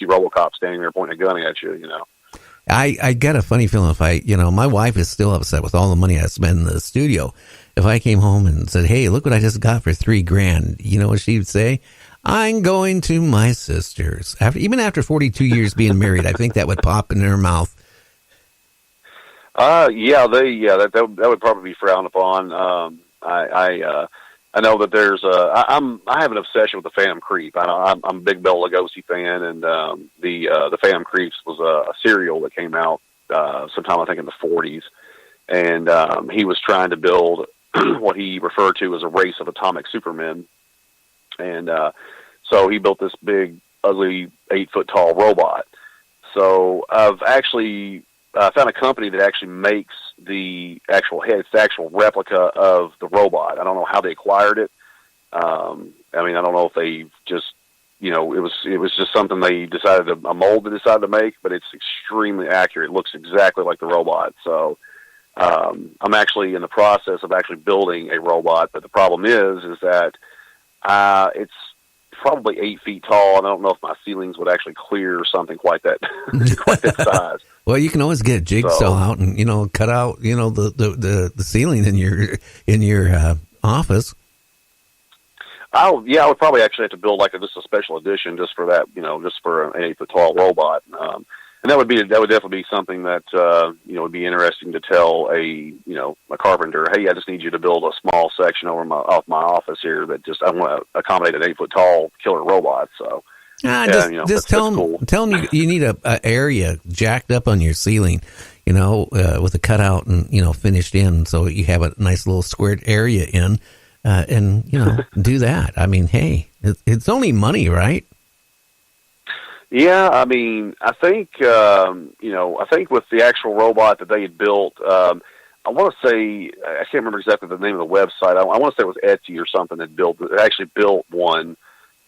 see RoboCop standing there pointing a gun at you, I get a funny feeling if my wife is still upset with all the money I spend in the studio. If I came home and said, hey, look what I just got for $3,000, you know what she would say? I'm going to my sister's. Even after 42 years being married, I think that would pop in her mouth. That would probably be frowned upon. I know that I have an obsession with the Phantom Creep. I'm a big Bela Lugosi fan, and the Phantom Creeps was a serial that came out sometime I think in the 40s, and he was trying to build what he referred to as a race of atomic supermen, and so he built this big, ugly, 8-foot tall robot. So I've actually found a company that actually makes the actual head. It's the actual replica of the robot. I don't know how they acquired it. I don't know if they just, it was just something they decided a mold they decided to make, but it's extremely accurate. It looks exactly like the robot. So I'm actually in the process of actually building a robot, but the problem is that it's probably 8 feet tall, and I don't know if my ceilings would actually clear something quite that size. Well, you can always get a jigsaw out and cut out the ceiling in your office. I would probably actually have to build just a special edition just for that, just for an 8 foot tall robot. And that would definitely be something that would be interesting to tell a carpenter, hey, I just need you to build a small section off my office here that I want to accommodate an 8 foot tall killer robot. So just tell them you need a area jacked up on your ceiling, with a cutout and finished in, so you have a nice little squared area in, and do that. I mean, hey, it's only money, right? Yeah, I think with the actual robot that they had built, I want to say, I can't remember exactly the name of the website. I want to say it was Etsy or something that actually built one,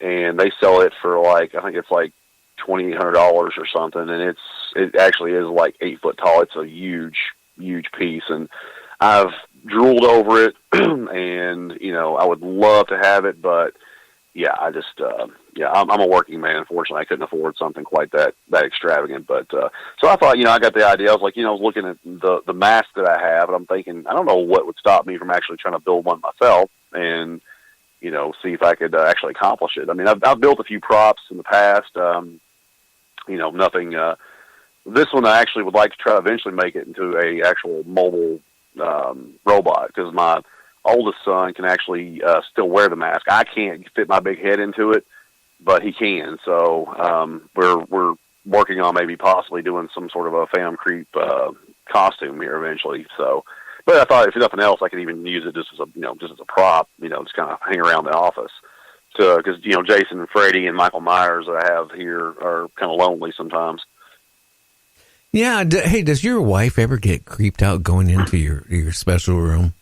and they sell it for I think it's $2,800 or something, and it actually is 8 foot tall. It's a huge, huge piece, and I've drooled over it, and I would love to have it, but yeah, I'm a working man. Unfortunately, I couldn't afford something quite that extravagant. But so I thought, I got the idea. I was I was looking at the mask that I have, and I'm thinking, I don't know what would stop me from actually trying to build one myself, and see if I could actually accomplish it. I've built a few props in the past. Nothing. This one I actually would like to try to eventually make it into a actual mobile robot, because my oldest son can actually still wear the mask. I can't fit my big head into it, but he can. So we're working on maybe possibly doing some sort of a Phantom Creep costume here eventually. So, but I thought if nothing else, I could even use it just as a prop. Just kind of hang around the office. So because Jason and Freddy and Michael Myers that I have here are kind of lonely sometimes. Yeah. Hey, does your wife ever get creeped out going into your special room?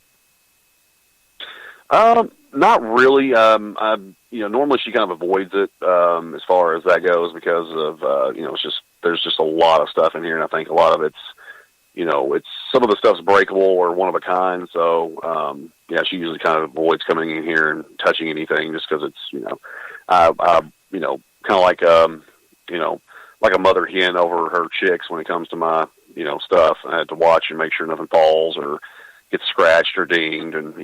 Not really. Normally she kind of avoids it, as far as that goes, because of, there's just a lot of stuff in here. And I think a lot of it's some of the stuff's breakable or one of a kind. So, she usually kind of avoids coming in here and touching anything just because it's, kind of like a mother hen over her chicks when it comes to my, stuff. I had to watch and make sure nothing falls or gets scratched or dinged, and,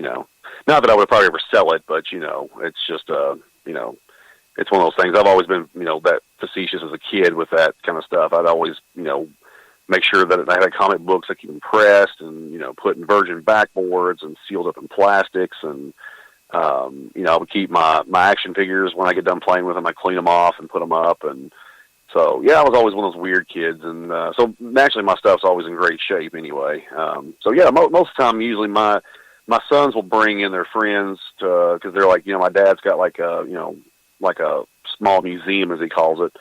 not that I would probably ever sell it, but, it's just, it's one of those things. I've always been, that facetious as a kid with that kind of stuff. I'd always, make sure that I had comic books that keep them pressed and, put in virgin backboards and sealed up in plastics. And, I would keep my action figures when I get done playing with them. I clean them off and put them up. And so, I was always one of those weird kids. And so naturally my stuff's always in great shape anyway. Most of the time, usually my sons will bring in their friends because they're like, my dad's got like a small museum, as he calls it.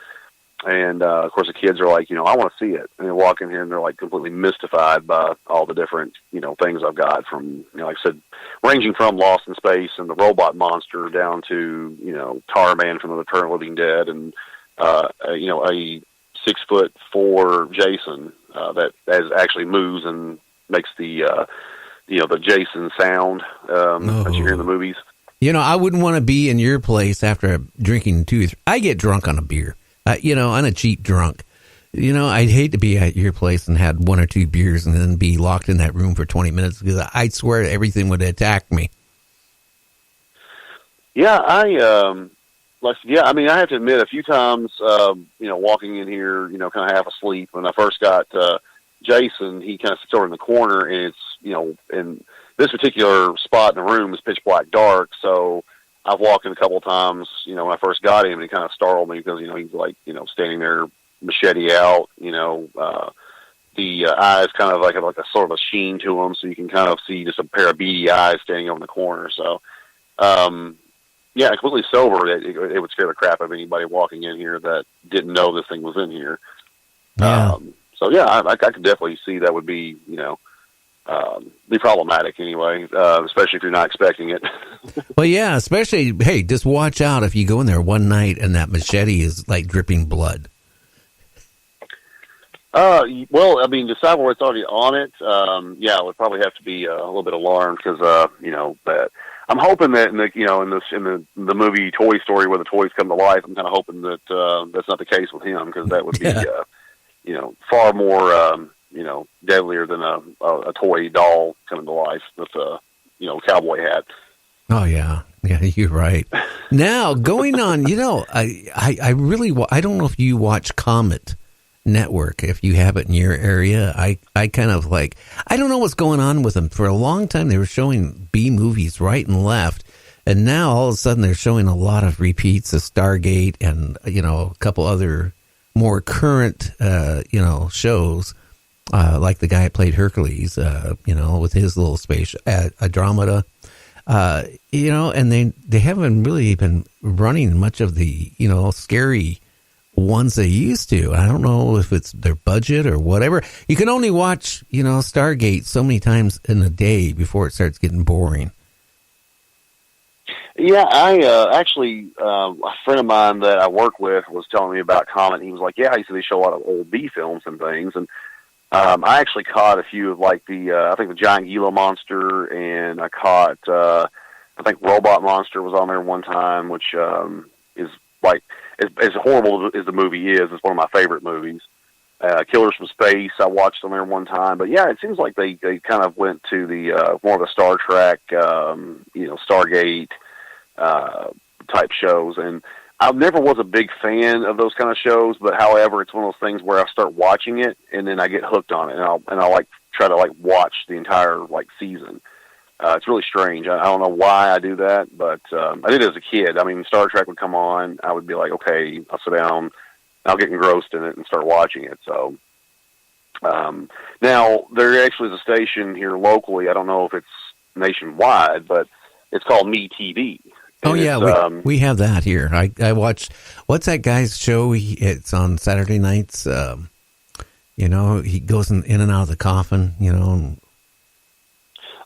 And, of course, the kids are like, I want to see it. And they walk in here and they're like completely mystified by all the different, things I've got from, like I said, ranging from Lost in Space and the robot monster down to, Tarman from the Return of the Living Dead and, a 6'4" Jason that actually moves and makes the Jason sound that you hear in the movies. I wouldn't want to be in your place after drinking I get drunk on a beer. I'm a cheap drunk. I'd hate to be at your place and had one or two beers and then be locked in that room for 20 minutes because I swear everything would attack me. Yeah, I mean, I have to admit, a few times, walking in here, kind of half asleep. When I first got Jason, he kind of sits over in the corner, and it's, in this particular spot in the room is pitch black dark. So I've walked in a couple of times, when I first got him, and he kind of startled me because, he's like, standing there, machete out, the eyes kind of like a sort of a sheen to them, so you can kind of see just a pair of beady eyes standing over in the corner. So, yeah, completely sober, it would scare the crap out of anybody walking in here that didn't know this thing was in here. Yeah. So yeah, I could definitely see that would be, be problematic anyway, especially if you're not expecting it. Well, yeah, especially, hey, just watch out if you go in there one night and that machete is like dripping blood. Well, I mean, decide where it's already on it. Yeah, I would probably have to be a little bit alarmed because, that I'm hoping that in the movie Toy Story where the toys come to life, I'm kind of hoping that that's not the case with him because that would be, far more, deadlier than a toy doll coming to life with a, cowboy hat. Oh yeah. Yeah, you're right. Now going on, I really, I don't know if you watch Comet Network, if you have it in your area. I kind of like, I don't know what's going on with them. For a long time they were showing B movies right and left, and now all of a sudden they're showing a lot of repeats of Stargate and a couple other more current shows, like the guy that played Hercules, with his little space Andromeda, and they haven't really been running much of the scary ones they used to. I don't know if it's their budget or whatever. You can only watch, Stargate so many times in a day before it starts getting boring. Yeah, I actually, a friend of mine that I work with was telling me about Comet. He was like, yeah, he said they show a lot of old B films and things. And I actually caught a few of like I think the giant Gila monster, and I caught, I think Robot Monster was on there one time, which is like, as horrible as the movie is, it's one of my favorite movies. Killers from Space, I watched on there one time. But yeah, it seems like they kind of went to the more of the Star Trek, Stargate type shows. And I never was a big fan of those kind of shows, but however, it's one of those things where I start watching it and then I get hooked on it, and I'll like try to like watch the entire like season. It's really strange. I don't know why I do that, but I did it as a kid. I mean, Star Trek would come on, I would be like, okay, I'll sit down, I'll get engrossed in it and start watching it. So now there actually is a station here locally. I don't know if it's nationwide, but it's called Me TV. Oh yeah, we have that here. I watched, what's that guy's show? It's on Saturday nights. He goes in and out of the coffin.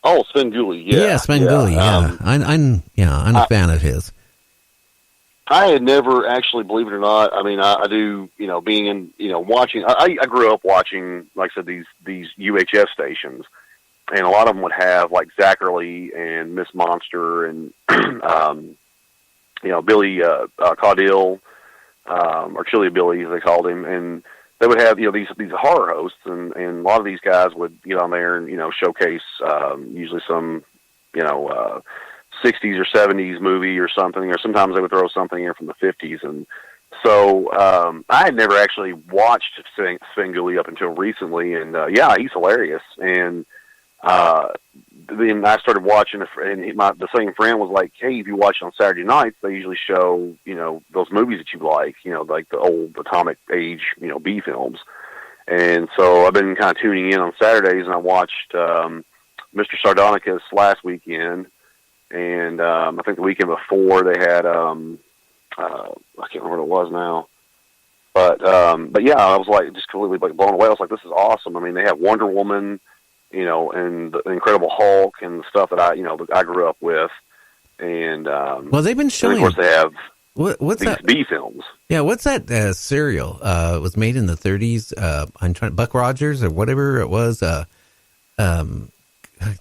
Oh, Svengoolie, yeah. Yeah, Svengoolie, yeah. I'm a fan of his. I had never actually, believe it or not, I mean, I do, being in, watching, I grew up watching, like I said, these UHF stations, and a lot of them would have, like, Zachary and Miss Monster and, Billy Caudill, or Chili Billy, as they called him, and they would have, these horror hosts, and a lot of these guys would get on there and, showcase, usually some, 60s or 70s movie or something, or sometimes they would throw something in from the 50s. And so, I had never actually watched Svengoolie up until recently. And, yeah, he's hilarious. And, then I started watching, and the same friend was like, hey, if you watch it on Saturday nights, they usually show, those movies that you like the old atomic age, B films. And so I've been kind of tuning in on Saturdays, and I watched, Mr. Sardonicus last weekend. And, I think the weekend before they had, I can't remember what it was now, but yeah, I was like, just completely like blown away. I was like, this is awesome. I mean, they have Wonder Woman, and the Incredible Hulk and the stuff that I grew up with. And, well, they've been showing, of course they have what's these that? B films. Yeah. What's that, cereal? It was made in the 30s. I'm trying, Buck Rogers or whatever it was. I'm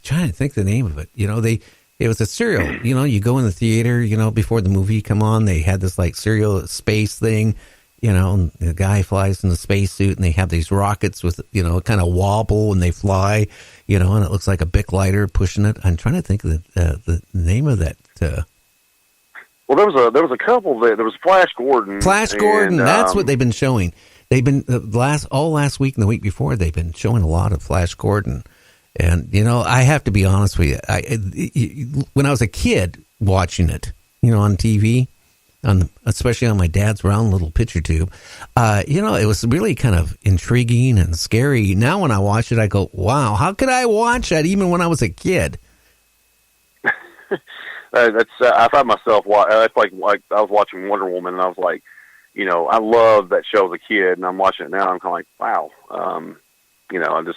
trying to think the name of it. It was a cereal, you go in the theater, before the movie come on, they had this like cereal space thing, You know, and the guy flies in the spacesuit, and they have these rockets with, you know, kind of wobble when they fly, you know, and it looks like a Bic lighter pushing it. I'm trying to think of the name of that. Well, there was a couple there. There was Flash Gordon. Flash Gordon. That's what they've been showing. They've been last week and the week before. They've been showing a lot of Flash Gordon, and you know, I have to be honest with you. When I was a kid watching it, you know, on TV, especially on my dad's round little picture tube, you know, it was really kind of intriguing and scary. Now, when I watch it, I go, "Wow, how could I watch that even when I was a kid?" I find myself it's like I was watching Wonder Woman, and I was like, you know, I loved that show as a kid, and I'm watching it now. I'm kind of like, wow, you know, there's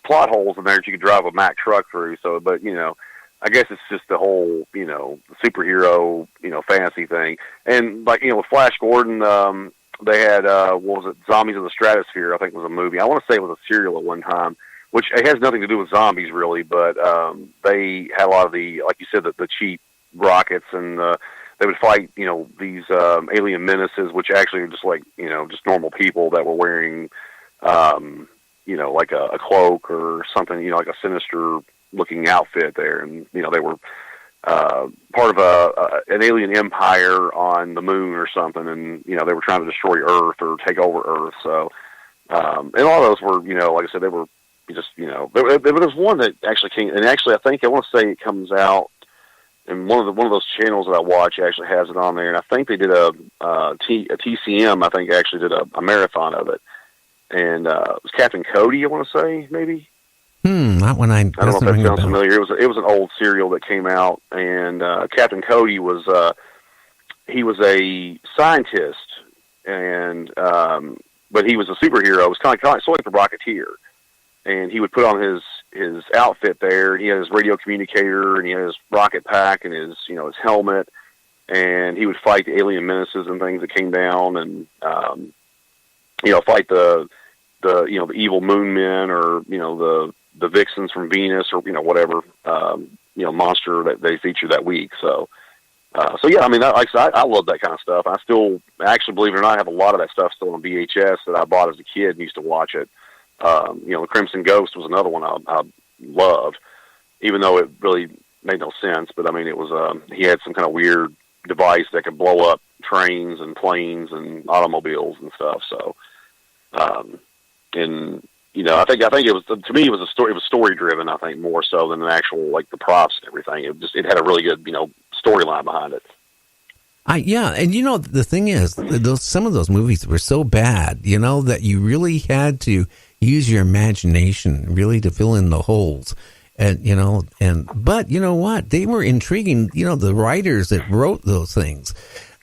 plot holes in there that you could drive a Mack truck through. So, but you know, I guess it's just the whole, you know, superhero, you know, fantasy thing. And like, you know, with Flash Gordon, they had what was it, Zombies in the Stratosphere? I think was a movie. I want to say it was a serial at one time, which it has nothing to do with zombies really, but they had a lot of the, like you said, the cheap rockets, and they would fight, you know, these alien menaces, which actually are just like, you know, just normal people that were wearing, you know, like a cloak or something, you know, like a sinister looking outfit there, and you know, they were part of an alien empire on the moon or something, and you know, they were trying to destroy Earth or take over Earth. So, and all of those were, you know, like I said, they were just, you know, there was one that actually came, and actually I think I want to say it comes out, and one of those channels that I watch actually has it on there, and I think they did a TCM. I think actually did a marathon of it, and it was Captain Cody. I want to say maybe. That one I don't know if that sounds familiar. It was an old serial that came out, and Captain Cody was he was a scientist, and but he was a superhero. It was kind of sort of like the Rocketeer. And he would put on his outfit there. He had his radio communicator, and he had his rocket pack, and his, you know, his helmet. And he would fight the alien menaces and things that came down, and you know, fight the you know, the evil moon men, or you know, the vixens from Venus, or you know, whatever you know, monster that they featured that week. So yeah, I mean, I love that kind of stuff. I still, actually, believe it or not, I have a lot of that stuff still on VHS that I bought as a kid and used to watch it. You know, the Crimson Ghost was another one I loved, even though it really made no sense. But I mean, it was he had some kind of weird device that could blow up trains and planes and automobiles and stuff. So, and you know, I think it was, to me, it was a story. It was story driven. I think more so than an actual, like, the props and everything. It had a really good, you know, storyline behind it. Yeah, and you know, the thing is, some of those movies were so bad, you know, that you really had to use your imagination really to fill in the holes. And, you know, but you know what? They were intriguing. You know, the writers that wrote those things,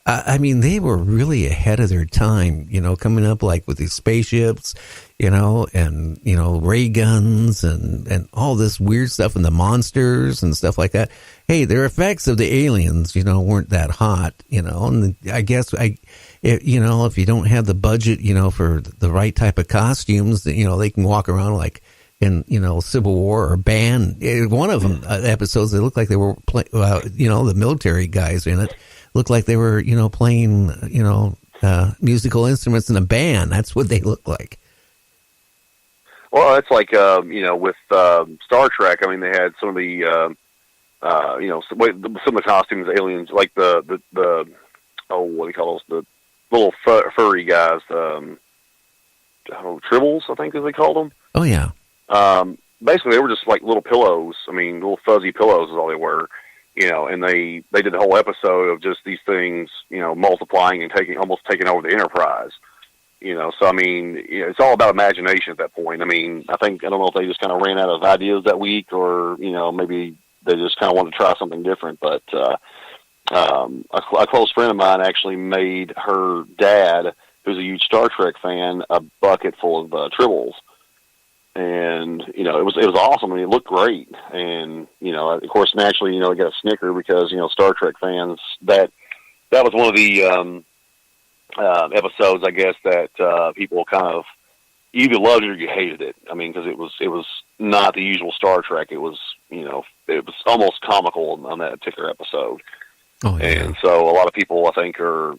I mean, they were really ahead of their time, you know, coming up like with these spaceships, you know, and, you know, ray guns and all this weird stuff, and the monsters and stuff like that. Hey, their effects of the aliens, you know, weren't that hot, you know, and I guess you know, if you don't have the budget, you know, for the right type of costumes, you know, they can walk around like in, you know, Civil War or Band. One of them episodes, they looked like they were you know, the military guys in it looked like they were, you know, playing, you know, musical instruments in a band. That's what they looked like. Well, it's like, you know, with Star Trek. I mean, they had some of the, you know, some of the costumes, aliens, like the what do you call those? The little furry guys, tribbles, I think, as they called them. Oh yeah. Basically, they were just like little pillows. I mean, little fuzzy pillows is all they were. You know, and they did the whole episode of just these things, you know, multiplying and almost taking over the Enterprise. You know, so I mean, you know, it's all about imagination at that point. I mean, I don't know if they just kind of ran out of ideas that week, or you know, maybe they just kind of wanted to try something different. But a close friend of mine actually made her dad, who's a huge Star Trek fan, a bucket full of tribbles. And, you know, it was awesome. I mean, it looked great. And, you know, of course, naturally, you know, it got a snicker because, you know, Star Trek fans, that was one of the episodes, I guess, that people kind of, you either loved it or you hated it. I mean, because it was not the usual Star Trek. It was, you know, it was almost comical on that particular episode. Oh, yeah. And so a lot of people, I think, are,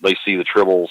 they see the tribbles,